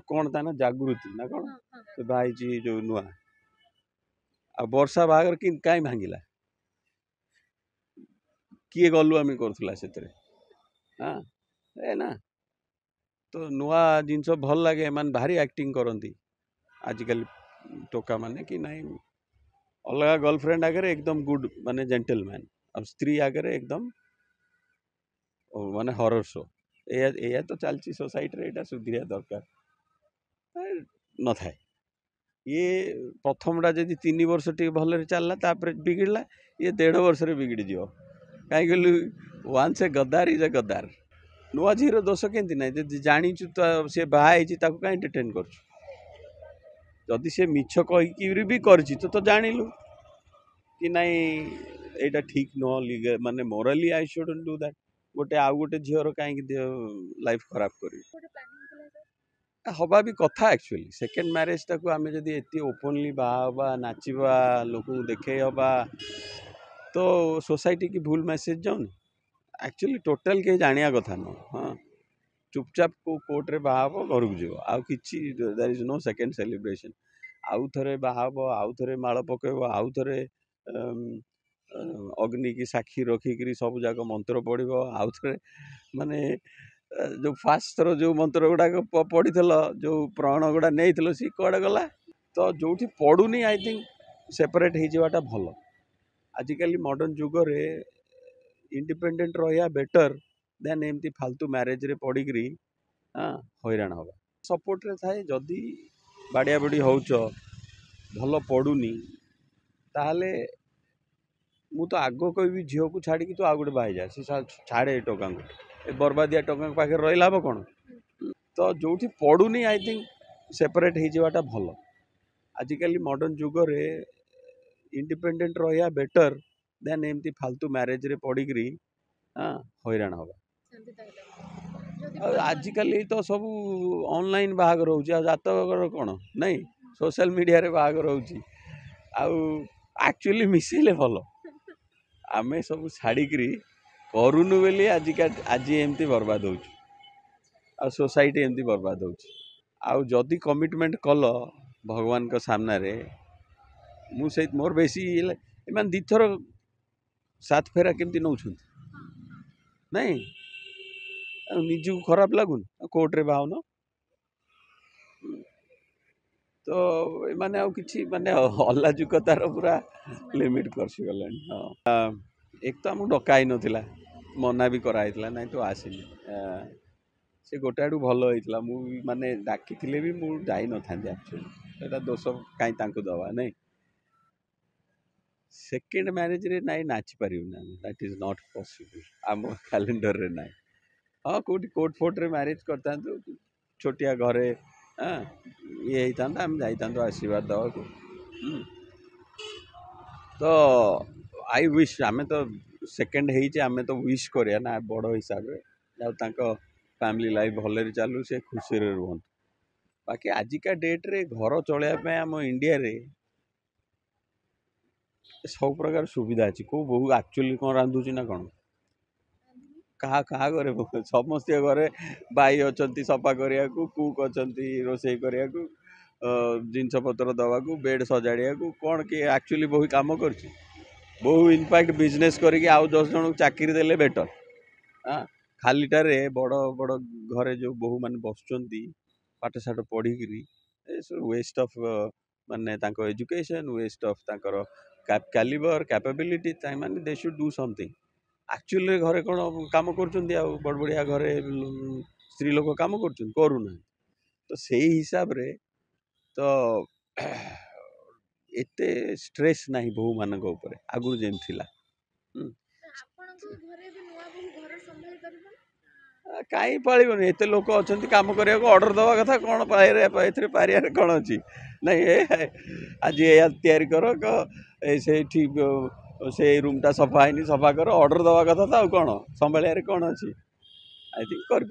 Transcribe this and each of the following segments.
कौन ता ना जागृति ना कौन से बाई जो नुआ आ वर्षा बागर कि कहीं भांगिला किए गलु आम करूला से हाँ ए ना तो नुआ जिनस भल लगे एम भारी एक्टिंग करती आजिकल टोका माने कि नहीं अलग गर्लफ्रेंड आगे एकदम गुड माने जेंटलमैन अब स्त्री आगे एकदम माने हॉरर शो ए तो चलती सोसाइटी रे सुधरिया दरकार न था ये प्रथमटा जब 3 वर्ष टी भल चलला बिगड़ला ये 1.5 वर्ष बिगड़ जीव कहीं कहलु वंस ए गद्दार इज ए गद्दार नुआ झीर दोष केमती ना जाचु तो सी बाहर कहीं डिटेन करदी सी मिछ कहीकि भी करची तो जानिलु कि नहीं एटा ठीक नुह लीगल माने मोराली आई शुडंट डू दैट गोटे आउ गोटे झीर कहीं लाइफ खराब कर हवा भी कथा एक्चुअली सेकेंड मैरिज टाक आम जब ये ओपनली बाहा नाचवा लोक देखे हवा तो सोसाइटी की भूल मैसेज जाऊन एक्चुअली टोटल कहीं जानिया कथा न हाँ चुपचाप को कोर्ट रे बाहा घर को जीव आउ कि there is no second celebration आउ थे बाहा आउ थे माड़ पकेब आउ थे अग्नि की साक्षी रखिक सब जाक मंत्र पढ़ो आउ थे माने जो फास्ट थर जो मंत्र गुड़ाक पढ़ी जो प्रण गुड़ा नहीं सी कड़े गला तो जो पड़ूनी आई थिंक सेपरेट होटा भल आजिकल मॉडर्न जुग रे इंडिपेंडेंट रहा बेटर देन एमती फालतू मैरेज रे पड़िकी हाँ हैरान हवा सपोर्ट रे थाए जदि बाड़िया बाड़ी होच भल पड़ूनी ताहले मु तो आग कह झील को छाड़ी तो आउ गोटे बाई जाए सी छाड़े टका बर्बादिया टका पाखे रही लाभ कौन तो जो पड़ूनी आई थिंक सेपरेट होटा भल आजिकल मॉडर्न जुग रे इंडिपेंडेंट रहा बेटर देन एमती फालतू मैरेज रे पड़िकी हाँ हैरान हवा आजिकल तो सब ऑनलाइन बाहागर हो जातक कौन नहीं सोशल मीडिया रे बाहागर हो एक्चुअली मिसेले भल आमे सब छाड़िकी करूनु बोली आज एमती बर्बाद हो सोसाइटी एमती बर्बाद हो जदि कमिटमेंट कल भगवान का सामना रे मुझे मोर बेसी इन दीथर सात फेरा केमती नौ नहीं निज को खराब लगुन कोर्ट रे बाहन तो माने आउ किछि माने अलाजुकतार पूरा लिमिट करसी गलानी हाँ एक तो हमको डका ही नथिला मना भी कराइला नहीं तो आसिनी से गोटे आड़ू भल होता मु माने डाकी भी मु जाई न था एक्चुअली दोष कहीं दवा नहीं सेकेंड मैरिज रे नाई नाची पारिबना दैट इज नॉट पॉसिबल आम कैलेंडर रे नाई हाँ कोटी कोर्ट फोर्ट रे मैरिज करता छोटिया घरे हाँ ये होता आम जाता आशीर्वाद दवा को तो आई विश आमे तो सेकेंड आमे तो विश करिया ना बड़ हिसाब से फैमिली लाइफ भल चलू से खुशी रुहत बाकी आजिका डेट रे घर चलैया आम इंडिया रे सब प्रकार सुविधा अच्छी कौ बहु एक्चुअली कौन रांधुची ना कौन कहा कहा घरे समस्त घरे बाई अच्छा सफा करने को कुक अच्छा रोसे करने को जिनस पतर दवा को बेड सजाड़िया को कौन किए एक्चुअली बहु काम कर बहु इनफैक्ट बिजनेस करके आउ 10 जन चाकरी देले बेटर हाँ खालीटार बड़ बड़ घरे जो बहु मान बसुँच पाठ साठ पढ़ी वेस्ट ऑफ माने education waste of calibre capability माने they should do something actually घरे कौन काम कर बड़ बढ़िया घरे स्त्री लोक काम करूना तो से हिसाब रे तो एते स्ट्रेस नहीं बहु मान आगु जेम थिला कहीं पान एत लोक अच्छा कम करने को ऑर्डर दवा कथा कौन पारे कौन अच्छी नहीं आज या कर से रूमटा सफा है सफा कर ऑर्डर दवा कथा था कौन संभाल कौन अच्छी आई थिंक कर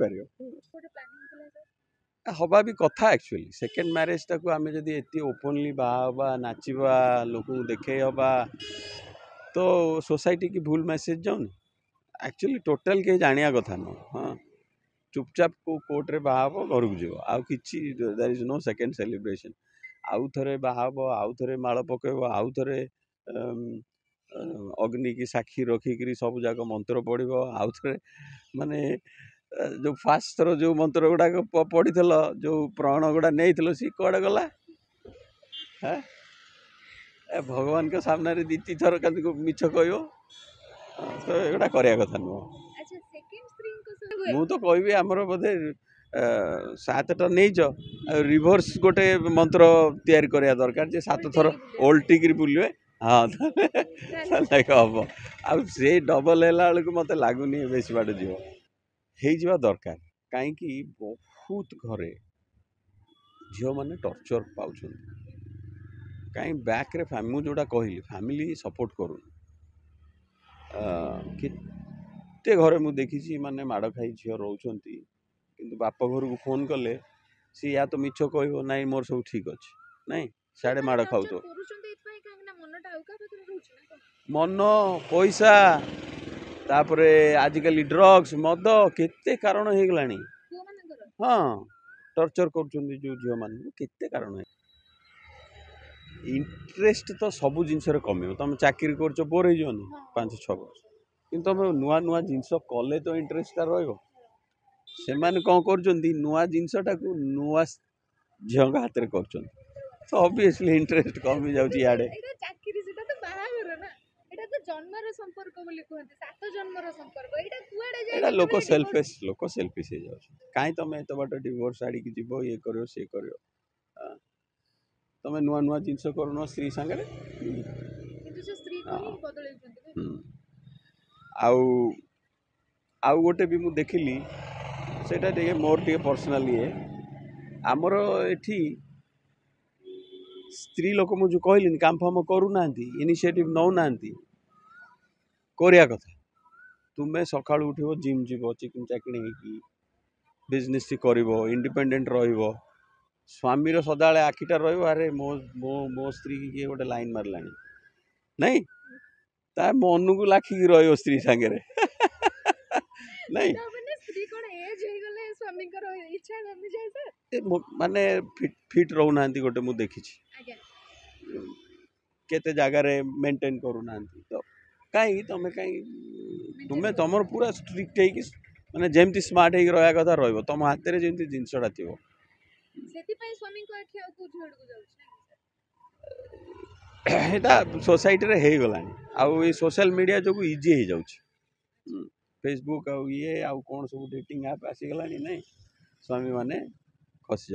हवा भी कथा एक्चुअली सेकेंड मैरिज टाक आम जब ये ओपनली बाहा नाचवा लोक देखे हवा तो सोसाइटी की भूल मैसेज जाऊन एक्चुअली टोटल कहीं जानिया कथा न हाँ चुपचाप को कोर्ट रे बाहा घर को जीव आउ किछि there is no second celebration आउ थरे बाहा आउ थरे माଳ पकेब आउ थरे अग्नि की साक्षी रखिकी सब जाक मंत्र पढ़ आउ थरे माने जो फास्ट थर जो मंत्र गुड़ाक पढ़ी जो प्रण गुड़ा नहीं सी कड़े गला हाँ भगवान के सामने दी ती थर मिछ कह तो एगुड़ा कराया कथा नुह मु तो कहबी आमर बोधे 7टा नहीं रिभर्स गोटे मंत्र तैयारी करा दरकार जे 7 थर ओल्टिक बुलवे हाँ हम आ डबल है मत लगुनि बेस बाट जीव हो दरकार कहीं बहुत घरे झील मैंने टर्चर पाँच कहीं बैक रे मुझे जोटा कहली फैमिली सपोर्ट करूँ केते घरे मुझे देखी माने माड़ खाई झील रोचंती किंतु बाप घर को फोन कले सी या तो मिछ कह ना मोर सब ठीक अच्छे नाई साढ़े माड़ खाऊ तो मन पैसा तापरे आजिकल ड्रग्स मद केते कारण हो गलानी हाँ टर्चर कर झील मान केते कारण है इंटरेस्ट तो सब जिनस कम तुम चाकरी कर बोर हो 5-6 वर्ष कि तुम नुआ नुआ जिनस कले तो इंटरेस्ट से कौन कर नुआ जिनसटा को नुआ झील हाथ में कर ऑब्वियसली इंटरेस्ट कमी जाउची याडे एटा लोक सेल्फिश हो जाउछ काई तमे एत बाट डिवोर्स आड़ी की जीवो ये करियो से करियो तमे नुआ नुआ जिनस करूनो स्त्री संगे आउ आउ गोटे भी मु देखिली सेटा टिके मोर टिके पर्सनल ये आमर एठी स्त्री लोक मुझे कहली काम फाम करूना इनिशिएटिव नौ ना कथा तुम्हें सका उठो जिम जीव चिकन चाकरी बिजनेस कर इंडिपेंडेंट रो स्वामी सदा आखिटा रे मो मो मो स्त्री की किए गोटे लाइन मारला नहीं ता मन को लाखिकी रो स्त्री सांगे नहीं माने फिट रोना गोटे मुझे देखी केते जगार मेंटेन करूना तो कहीं तुम कहीं तुम्हें तुम पूरा स्ट्रिक्ट है माने जेमती स्मार्ट है रहा कथा रही तुम हाथ में जमी जिनसटा थी एटा सोसाइटी रे हो गला आउ ये सोशल मीडिया जो इजी हो जाउछ फेसबुक आउ ये आउ कौन सब डेटिंग ऐप आसीगला नहीं स्वामी माने खसी